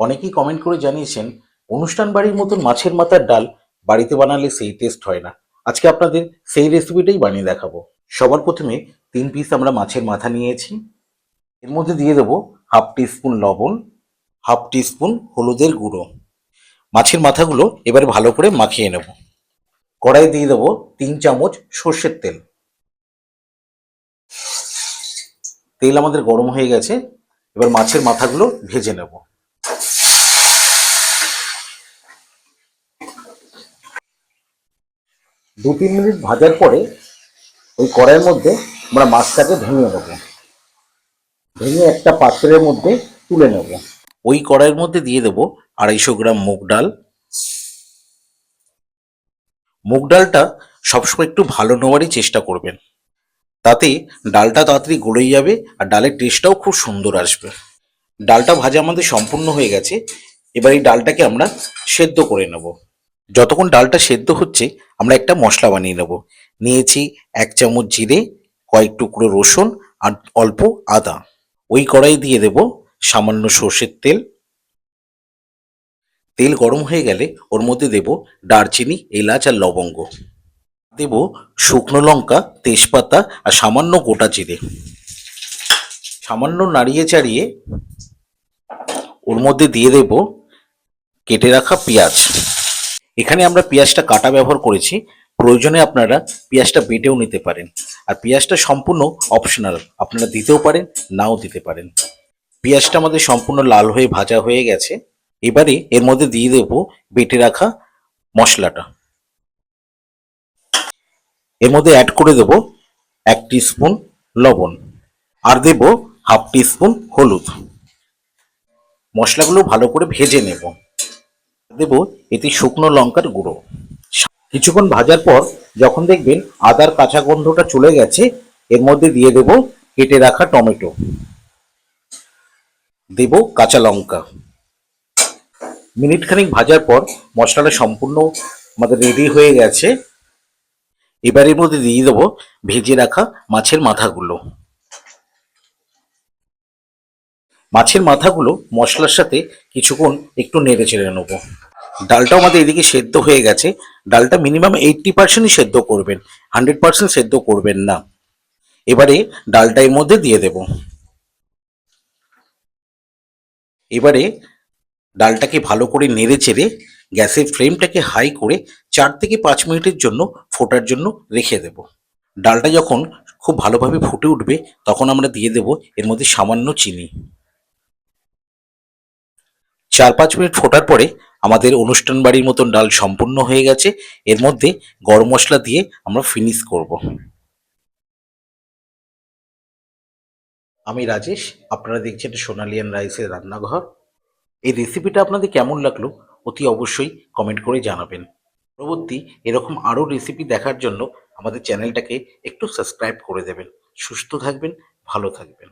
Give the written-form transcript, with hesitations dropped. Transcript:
অনেকেই কমেন্ট করে জানিয়েছেন অনুষ্ঠান বাড়ির মতন মাছের মাথার ডাল বাড়িতে বানালে সেই টেস্ট হয় না। আজকে আপনাদের সেই রেসিপিটাই বানিয়ে দেখাবো। সবার প্রথমে 3 পিস আমরা মাছের মাথা নিয়েছি। এর মধ্যে দিয়ে দেবো হাফ টিস্পুন লবণ, হাফ টিস্পুন হলুদের গুঁড়ো। মাছের মাথাগুলো এবারে ভালো করে মাখিয়ে নেব। কড়াই দিয়ে দেবো 3 চামচ সর্ষের তেল। তেল আমাদের গরম হয়ে গেছে, এবার মাছের মাথাগুলো ভেজে নেব। 2-3 মিনিট ভাজার পরে ওই কড়াইয়ের মধ্যে আমরা মাছটাকে ভেঙে নেব। ভেঙে একটা পাত্রের মধ্যে তুলে নেব। ওই কড়াইয়ের মধ্যে দিয়ে দেবো 250 গ্রাম মুগ ডাল। মুগ ডালটা সবসময় একটু ভালো নেওয়ারই চেষ্টা করবেন, তাতে ডালটা তাড়াতাড়ি গলে যাবে আর ডালের টেস্টটাও খুব সুন্দর আসবে। ডালটা ভাজা আমাদের সম্পূর্ণ হয়ে গেছে। এবার এই ডালটাকে আমরা সেদ্ধ করে নেব। যতক্ষণ ডালটা সেদ্ধ হচ্ছে আমরা একটা মশলা বানিয়ে নেব। নিয়েছি 1 চামচ জিরে, কয়েক টুকরো রসুন আর অল্প আদা। ওই কড়াই দিয়ে দেব সামান্য সর্ষের তেল। তেল গরম হয়ে গেলে ওর মধ্যে দেব দারচিনি, এলাচ আর লবঙ্গ। দেব শুকনো লঙ্কা, তেজপাতা আর সামান্য গোটা জিরে। সামান্য নাড়িয়ে চাড়িয়ে ওর মধ্যে দিয়ে দেব কেটে রাখা পেঁয়াজ। এখানে আমরা পেঁয়াজটা কাটা ব্যবহার করেছি, প্রয়োজনে আপনারা পেঁয়াজটা বেটেও নিতে পারেন। আর পেঁয়াজটা সম্পূর্ণ অপশনাল, আপনারা দিতেও পারেন, নাও দিতে পারেন। পেঁয়াজটা আমাদের সম্পূর্ণ লাল হয়ে ভাজা হয়ে গেছে। এবারে এর মধ্যে দিয়ে দেব বেটে রাখা মশলাটা। এর মধ্যে অ্যাড করে দেব 1 টিস্পুন লবণ আর দেব হাফ টিস্পুন হলুদ। মশলাগুলো ভালো করে ভেজে নেব। দেব এতে শুকনো লঙ্কার গুঁড়ো। কিছুক্ষণ ভাজার পর যখন দেখবেন আদার কাঁচা গন্ধটা চলে গেছে, এর মধ্যে দিয়ে দেব কেটে রাখা টমেটো, দেব কাঁচা লঙ্কা। মিনিট খানিক ভাজার পর মশলাটা সম্পূর্ণ আমাদের রেডি হয়ে গেছে। এবার এর মধ্যে দিয়ে দেবো ভেজে রাখা মাছের মাথাগুলো। মাছের মাথাগুলো মশলার সাথে কিছুক্ষণ একটু নেড়ে চেড়ে নেবো। ডালটাও আমাদের এদিকে সেদ্ধ হয়ে গেছে। ডালটা মিনিমাম 80%ই সেদ্ধ করবেন, 100% সেদ্ধ করবেন না। এবারে ডালটা এর মধ্যে দিয়ে দেব। এবারে ডালটাকে ভালো করে নেড়ে চেড়ে গ্যাসের ফ্লেমটাকে হাই করে 4 থেকে 5 মিনিটের জন্য ফোটার জন্য রেখে দেব। ডালটা যখন খুব ভালোভাবে ফুটে উঠবে তখন আমরা দিয়ে দেব এর মধ্যে সামান্য চিনি। 4-5 মিনিট ফোটার পরে আমাদের অনুষ্ঠান বাড়ির মতন ডাল সম্পূর্ণ হয়ে গেছে। এর মধ্যে গরম মশলা দিয়ে আমরা ফিনিশ করব। আমি রাজেশ, আপনারা দেখছেন সোনালিয়ান রাইসের রান্নাঘর। এই রেসিপিটা আপনাদের কেমন লাগলো অতি অবশ্যই কমেন্ট করে জানাবেন। পরবর্তী এরকম আরও রেসিপি দেখার জন্য আমাদের চ্যানেলটাকে একটু সাবস্ক্রাইব করে দেবেন। সুস্থ থাকবেন, ভালো থাকবেন।